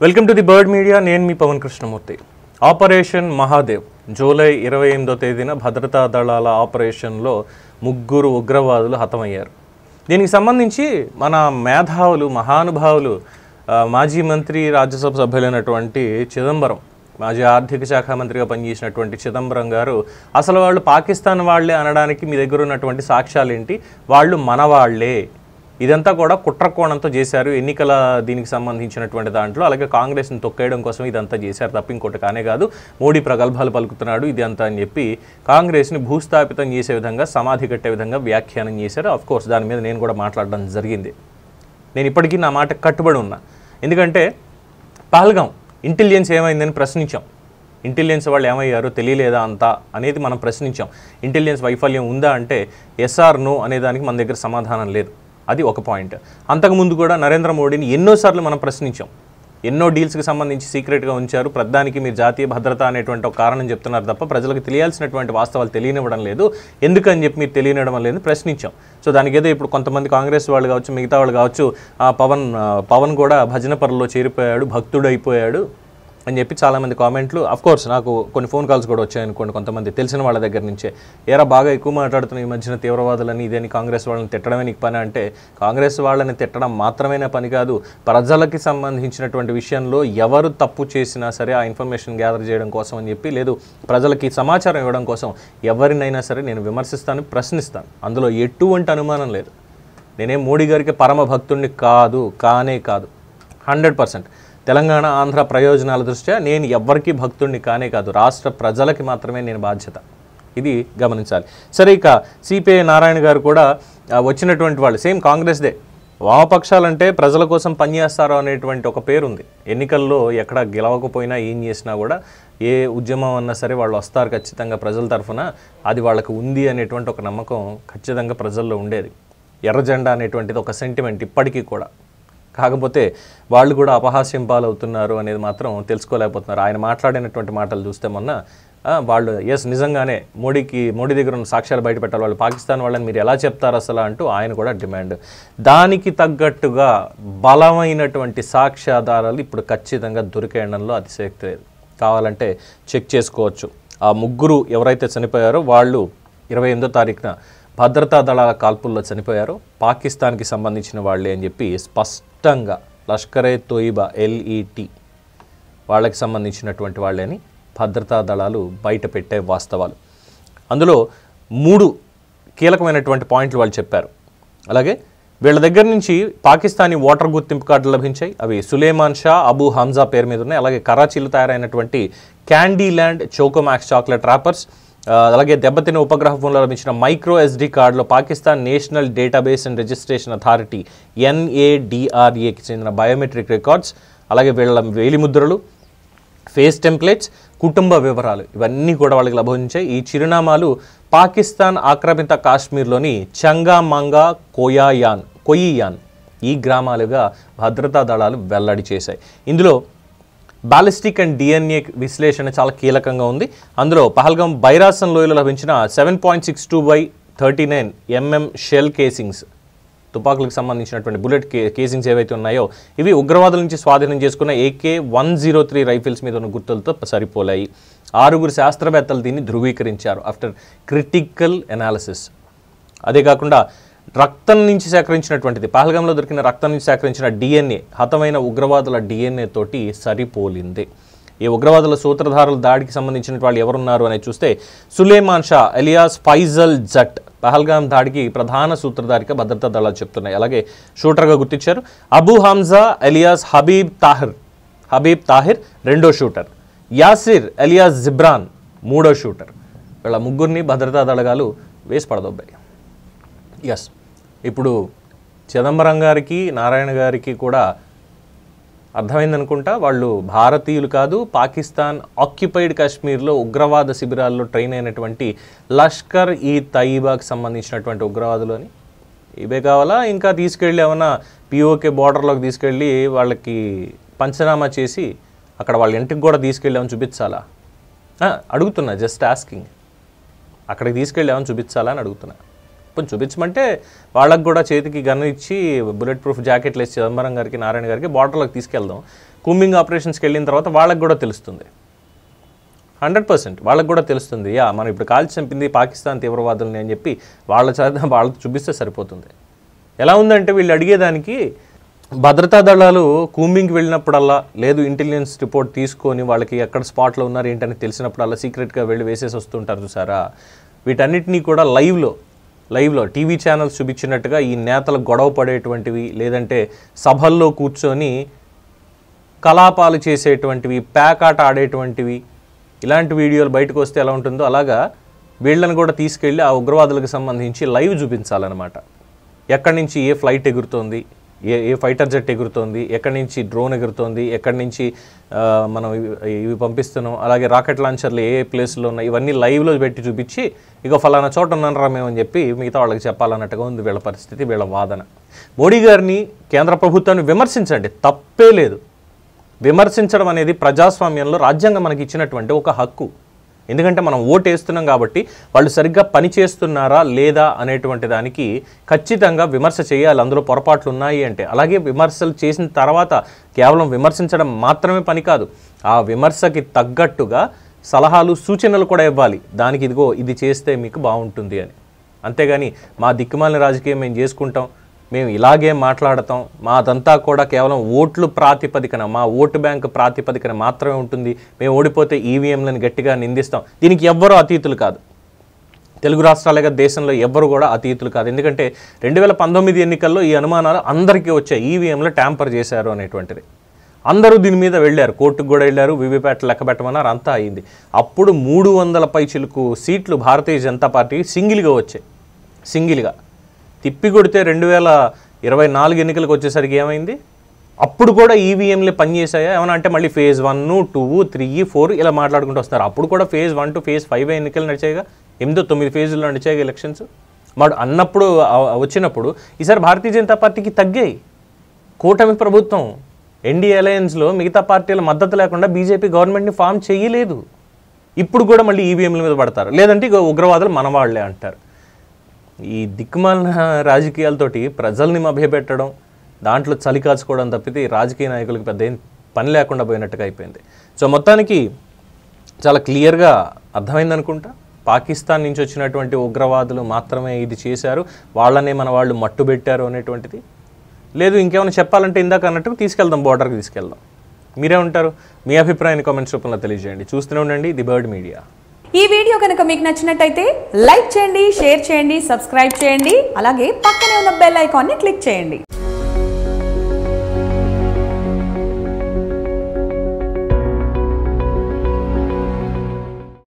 Welcome to the bird media. నేను మీ Pawan Krishnamurthy. Operation Mahadev July 28వ తేదీన భద్రతా దళాల ఆపరేషన్లో 3 ఉగ్రవాదులు హతమయ్యారు. దీనికి సంబంధించి మన మేధావులు, మహానుభావులు, మాజీ మంత్రి, రాజ్యసభ సభ్యులైనటువంటి చిదంబరం, మాజీ ఆర్థిక శాఖ మంత్రిగా పనిచేసినటువంటి చిదంబరం గారు అసలు వాళ్ళు పాకిస్తాన్ వాళ్లే అనడానికి మీ దగ్గర ఉన్నటువంటి సాక్ష్యాలు ఏంటి, వాళ్ళు మన వాళ్లే, ఇదంతా కూడా కుట్రకోణంతో చేశారు, ఎన్నికల దీనికి సంబంధించినటువంటి దాంట్లో, అలాగే కాంగ్రెస్ని తొక్కేయడం కోసం ఇదంతా చేశారు తప్ప ఇంకోటి కానే కాదు, మోడీ ప్రగల్భాలు పలుకుతున్నాడు ఇది అంతా అని చెప్పి కాంగ్రెస్ని భూస్థాపితం చేసే విధంగా, సమాధి కట్టే విధంగా వ్యాఖ్యానం చేశారు. ఆఫ్కోర్స్ దాని మీద నేను కూడా మాట్లాడడం జరిగింది. నేను ఇప్పటికీ నా మాట కట్టుబడి ఉన్నా. ఎందుకంటే పహల్గాం ఇంటెలిజెన్స్ ఏమైందని ప్రశ్నించాం. ఇంటెలిజెన్స్ వాళ్ళు ఏమయ్యారో తెలియలేదా అంతా అనేది మనం ప్రశ్నించాం. ఇంటెలిజెన్స్ వైఫల్యం ఉందా అంటే ఎస్ఆర్ నో అనేదానికి మన దగ్గర సమాధానం లేదు. అది ఒక పాయింట్. అంతకుముందు కూడా నరేంద్ర మోడీని ఎన్నోసార్లు మనం ప్రశ్నించాం. ఎన్నో డీల్స్కి సంబంధించి సీక్రెట్గా ఉంచారు. ప్రధానికి మీరు జాతీయ భద్రత అనేటువంటి ఒక కారణం చెప్తున్నారు తప్ప ప్రజలకు తెలియాల్సినటువంటి వాస్తవాలు తెలియనివ్వడం లేదు, ఎందుకని చెప్పి మీరు తెలియనివ్వడం లేదు ప్రశ్నించాం. సో దానికి ఏదో ఇప్పుడు కొంతమంది కాంగ్రెస్ వాళ్ళు కావచ్చు, మిగతా వాళ్ళు కావచ్చు, పవన్ కూడా భజన పరుల్లో చేరిపోయాడు, భక్తుడు అయిపోయాడు అని చెప్పి చాలామంది కామెంట్లు. అఫ్కోర్స్ నాకు కొన్ని ఫోన్ కాల్స్ కూడా వచ్చాయనుకోండి కొంతమంది తెలిసిన వాళ్ళ దగ్గర నుంచే, ఏరా బాగా ఎక్కువ మాట్లాడుతున్న ఈ మధ్యన తీవ్రవాదులని ఇదేని కాంగ్రెస్ వాళ్ళని తిట్టడమే నీకు పని అంటే, కాంగ్రెస్ వాళ్ళని తిట్టడం మాత్రమేనే పని కాదు, ప్రజలకి సంబంధించినటువంటి విషయంలో ఎవరు తప్పు చేసినా సరే ఆ ఇన్ఫర్మేషన్ గ్యాదర్ చేయడం కోసం అని చెప్పి, లేదు ప్రజలకి సమాచారం ఇవ్వడం కోసం ఎవరినైనా సరే నేను విమర్శిస్తాను, ప్రశ్నిస్తాను. అందులో ఎటువంటి అనుమానం లేదు. నేనేం మోడీ గారికి పరమ భక్తుడిని కానే కాదు. 100% తెలంగాణ, ఆంధ్ర ప్రయోజనాల దృష్ట్యా నేను ఎవ్వరికీ భక్తుడిని కానే కాదు, రాష్ట్ర ప్రజలకి మాత్రమే నేను బాధ్యత. ఇది గమనించాలి. సరే, ఇక సిపిఐ నారాయణ గారు కూడా వచ్చినటువంటి వాళ్ళు సేమ్ కాంగ్రెస్దే. వామపక్షాలంటే ప్రజల కోసం పనిచేస్తారు అనేటువంటి ఒక పేరుంది. ఎన్నికల్లో ఎక్కడ గెలవకపోయినా ఏం చేసినా కూడా, ఏ ఉద్యమం అన్నా సరే వాళ్ళు వస్తారు ఖచ్చితంగా ప్రజల తరఫున, అది వాళ్ళకు ఉంది అనేటువంటి ఒక నమ్మకం ఖచ్చితంగా ప్రజల్లో ఉండేది. ఎర్ర జెండా అనేటువంటిది ఒక సెంటిమెంట్ ఇప్పటికీ కూడా. కాకపోతే వాళ్ళు కూడా అపహాస్యం పాలవుతున్నారు అనేది మాత్రం తెలుసుకోలేకపోతున్నారు. ఆయన మాట్లాడినటువంటి మాటలు చూస్తే మొన్న వాళ్ళు నిజంగానే మోడీ దగ్గర ఉన్న సాక్ష్యాలు బయట పెట్టాలి, వాళ్ళు పాకిస్తాన్ వాళ్ళని మీరు ఎలా చెప్తారు అసలు అంటూ ఆయన కూడా డిమాండ్. దానికి తగ్గట్టుగా బలమైనటువంటి సాక్ష్యాధారాలు ఇప్పుడు ఖచ్చితంగా దొరికేయడంలో అతిశయోక్తి లేదు. కావాలంటే చెక్ చేసుకోవచ్చు. ఆ 3 ఎవరైతే చనిపోయారో వాళ్ళు 28వ తారీఖున భద్రతా దళాల కాల్పుల్లో చనిపోయారు, పాకిస్తాన్కి సంబంధించిన వాళ్ళే అని చెప్పి స్పష్టంగా లష్కరే తోయిబా LET వాళ్ళకి సంబంధించినటువంటి వాళ్ళే అని భద్రతా దళాలు బయట పెట్టే వాస్తవాలు. అందులో 3 కీలకమైనటువంటి పాయింట్లు వాళ్ళు చెప్పారు. అలాగే వీళ్ళ దగ్గర నుంచి పాకిస్తానీ ఓటర్ గుర్తింపు కార్డులు లభించాయి. అవి సులేమాన్ షా, అబూ హంజా పేరు మీద ఉన్నాయి. అలాగే కరాచీలో తయారైనటువంటి candy land chocomax chocolate wrappers, అలాగే దెబ్బతిన్న ఉపగ్రహ ఫోన్లో లభించిన మైక్రో SD కార్డులో Pakistan national database and registration authority NADRAకి చెందిన బయోమెట్రిక్ రికార్డ్స్, అలాగే వీళ్ళ వేలిముద్రలు, ఫేస్ టెంప్లెట్స్, కుటుంబ వివరాలు ఇవన్నీ కూడా వాళ్ళకి లభించాయి. ఈ చిరునామాలు పాకిస్తాన్ ఆక్రమిత కాశ్మీర్లోని చంగామంగా, కొయియాన్ ఈ గ్రామాలుగా భద్రతా దళాలు వెల్లడి చేశాయి. ఇందులో బాలిస్టిక్ అండ్ DNA విశ్లేషణ చాలా కీలకంగా ఉంది. అందులో పహల్గాం బైరాసన్ లోయలో లభించిన 7.62x39 mm షెల్ కేసింగ్స్, తుపాకులకు సంబంధించినటువంటి బుల్లెట్ కేసింగ్స్ ఏవైతే ఉన్నాయో ఇవి ఉగ్రవాదుల నుంచి స్వాధీనం చేసుకున్న AK-103 రైఫిల్స్ మీద ఉన్న గుర్తులతో సరిపోలాయి. 6 శాస్త్రవేత్తలు దీన్ని ధృవీకరించారు ఆఫ్టర్ క్రిటికల్ అనాలిసిస్. అదే కాకుండా రక్తం నుంచి సేకరించినటువంటిది, పహల్గాంలో దొరికిన రక్తం నుంచి సేకరించిన DNA హతమైన ఉగ్రవాదుల DNA తోటి సరిపోలింది. ఈ ఉగ్రవాదుల సూత్రధారుల దాడికి సంబంధించిన వాళ్ళు ఎవరున్నారు అనేది చూస్తే, సులేమాన్ షా ఎలియాస్ ఫైజల్ జట్ పహల్గాం దాడికి ప్రధాన సూత్రధారిగా భద్రతా దళాలు చెప్తున్నాయి. అలాగే షూటర్గా గుర్తించారు. అబూ హంజా ఎలియాస్ హబీబ్ తాహిర్ రెండో షూటర్, యాసిర్ ఎలియాస్ జిబ్రాన్ మూడో షూటర్. వీళ్ళ 3 భద్రతా దళాలు వేసి పడదొబ్బాయి. ఇప్పుడు చిదంబరం గారికి, నారాయణ గారికి కూడా అర్థమైందనుకుంటా, వాళ్ళు భారతీయులు కాదు, పాకిస్తాన్ ఆక్యుపైడ్ కాశ్మీర్లో ఉగ్రవాద శిబిరాల్లో ట్రైన్ అయినటువంటి లష్కర్ ఈ తయిబాకి సంబంధించినటువంటి ఉగ్రవాదులు అని. ఇవే కావాలా, ఇంకా తీసుకెళ్ళి ఏమన్నా POK బార్డర్లోకి తీసుకెళ్ళి వాళ్ళకి పంచనామా చేసి అక్కడ వాళ్ళ ఇంటికి కూడా తీసుకెళ్ళి ఏమని చూపించాలా అడుగుతున్నా, జస్ట్ ఆస్కింగ్. అక్కడికి తీసుకెళ్ళి ఏమని చూపించాలా అని అడుగుతున్నా. చూపించమంటే వాళ్ళకు కూడా చేతికి గన్ ఇచ్చి బుల్లెట్ ప్రూఫ్ జాకెట్లు వేసి చిదంబరం గారికి నారాయణ గారికి బార్డర్లోకి తీసుకెళ్దాం. కూంబింగ్ ఆపరేషన్స్కి వెళ్ళిన తర్వాత వాళ్ళకి కూడా తెలుస్తుంది, 100% వాళ్ళకు కూడా తెలుస్తుంది. మనం ఇప్పుడు కాల్చి చంపింది పాకిస్తాన్ తీవ్రవాదులని అని చెప్పి వాళ్ళకి చూపిస్తే సరిపోతుంది. ఎలా ఉందంటే వీళ్ళు అడిగేదానికి భద్రతా దళాలు కూంబింగ్కి వెళ్ళినప్పుడల్లా, లేదు ఇంటెలిజెన్స్ రిపోర్ట్ తీసుకొని వాళ్ళకి ఎక్కడ స్పాట్లో ఉన్నారు ఏంటని తెలిసినప్పుడల్లా సీక్రెట్గా వెళ్ళి వేసేసి వస్తుంటారు చూసారా. వీటన్నిటినీ కూడా లైవ్లో టీవీ ఛానల్స్ చూపించినట్టుగా ఈ నేతలు గొడవ పడేటువంటివి, లేదంటే సభల్లో కూర్చొని కలాపాలు చేసేటువంటివి, ప్యాకాట ఆడేటువంటివి, ఇలాంటి వీడియోలు బయటకు వస్తే ఎలా ఉంటుందో అలాగా వీళ్ళని కూడా తీసుకెళ్ళి ఆ ఉగ్రవాదులకు సంబంధించి లైవ్ చూపించాలన్నమాట. ఎక్కడి నుంచి ఏ ఫ్లైట్ ఎగురుతోంది, ఏ ఫైటర్ జెట్ ఎగురుతోంది, ఎక్కడి నుంచి డ్రోన్ ఎగురుతోంది, ఎక్కడి నుంచి మనం ఇవి పంపిస్తున్నాం, అలాగే రాకెట్ లాంచర్లు ఏ ప్లేస్లో ఉన్నాయి, ఇవన్నీ లైవ్లో పెట్టి చూపించి ఇక ఫలానా చోట ఉన్నానరా మేము అని చెప్పి మిగతా వాళ్ళకి చెప్పాలన్నట్టుగా ఉంది వీళ్ళ పరిస్థితి, వీళ్ళ వాదన. మోడీ గారిని, కేంద్ర ప్రభుత్వాన్ని విమర్శించండి, తప్పే లేదు. విమర్శించడం అనేది ప్రజాస్వామ్యంలో రాజ్యాంగం మనకి ఇచ్చినటువంటి ఒక హక్కు. ఎందుకంటే మనం ఓటు వేస్తున్నాం కాబట్టి వాళ్ళు సరిగ్గా పని చేస్తున్నారా లేదా అనేటువంటి దానికి ఖచ్చితంగా విమర్శ చేయాలి, అందులో పొరపాట్లు ఉన్నాయి అంటే. అలాగే విమర్శలు చేసిన తర్వాత కేవలం విమర్శించడం మాత్రమే పని కాదు, ఆ విమర్శకి తగ్గట్టుగా సలహాలు సూచనలు కూడా ఇవ్వాలి. దానికి ఇదిగో ఇది చేస్తే మీకు బాగుంటుంది అని. అంతేగాని మా దిక్కుమాలిన రాజకీయం మేము చేసుకుంటాం, మేము ఇలాగే మాట్లాడతాం, మాదంతా కూడా కేవలం ఓట్లు ప్రాతిపదికన, మా ఓటు బ్యాంకు ప్రాతిపదికన మాత్రమే ఉంటుంది, మేము ఓడిపోతే ఈవీఎంలను గట్టిగా నిందిస్తాం, దీనికి ఎవ్వరూ అతీతులు కాదు. తెలుగు రాష్ట్రాలుగా దేశంలో ఎవ్వరు కూడా అతీతులు కాదు. ఎందుకంటే 2019 ఎన్నికల్లో ఈ అనుమానాలు అందరికీ వచ్చాయి, ఈవీఎంలు ట్యాంపర్ చేశారు అనేటువంటిది. అందరూ దీని మీద వెళ్ళారు, కోర్టుకు కూడా వెళ్ళారు, వీవీప్యాట్ లెక్క పెట్టమన్నారు, అంతా అయింది. అప్పుడు 300 పైచిలకు సీట్లు భారతీయ జనతా పార్టీ సింగిల్గా వచ్చాయి. సింగిల్గా తిప్పి కొడితే 2024 ఎన్నికలకు వచ్చేసరికి ఏమైంది? అప్పుడు కూడా ఈవీఎంలే పనిచేసాయా ఏమన్నా అంటే మళ్ళీ ఫేజ్ 1, 2, 3, 4 ఇలా మాట్లాడుకుంటూ వస్తారు. అప్పుడు కూడా ఫేజ్ 1 to ఫేజ్ 5 ఎన్నికలు నడిచాయిగా, 8-9 ఫేజుల్లో నడిచాయి ఎలక్షన్స్. మరి అన్నప్పుడు వచ్చినప్పుడు ఈసారి భారతీయ జనతా పార్టీకి తగ్గాయి. కూటమి ప్రభుత్వం ఎన్డీఏ అలయన్స్లో మిగతా పార్టీల మద్దతు లేకుండా బీజేపీ గవర్నమెంట్ని ఫామ్ చేయలేదు. ఇప్పుడు కూడా మళ్ళీ ఈవీఎంల మీద పడతారు, లేదంటే ఇక ఉగ్రవాదులు మనవాళ్లే అంటారు. ఈ దిక్కుమాలిన రాజకీయాలతోటి ప్రజల్ని మభ్యపెట్టడం, దాంట్లో చలి కాచుకోవడం తప్పితే ఈ రాజకీయ నాయకులకు పెద్ద ఏం పని లేకుండా పోయినట్టుగా అయిపోయింది. సో మొత్తానికి చాలా క్లియర్గా అర్థమైందనుకుంటా, పాకిస్తాన్ నుంచి వచ్చినటువంటి ఉగ్రవాదులు మాత్రమే ఇది చేశారు, వాళ్ళనే మన వాళ్ళు మట్టుబెట్టారు అనేటువంటిది లేదు. ఇంకేమైనా చెప్పాలంటే ఇందాక అన్నట్టుగా తీసుకెళ్దాం, బోర్డర్కి తీసుకెళ్దాం. మీరే ఉంటారు, మీ అభిప్రాయాన్ని కామెంట్స్ రూపంలో తెలియజేయండి. చూస్తూనే ఉండండి ది బర్డ్ మీడియా. ఈ వీడియో కనుక మీకు నచ్చినట్టయితే లైక్ చేయండి, షేర్ చేయండి, సబ్స్క్రైబ్ చేయండి, అలాగే పక్కనే ఉన్న బెల్ ఐకాన్ని క్లిక్ చేయండి.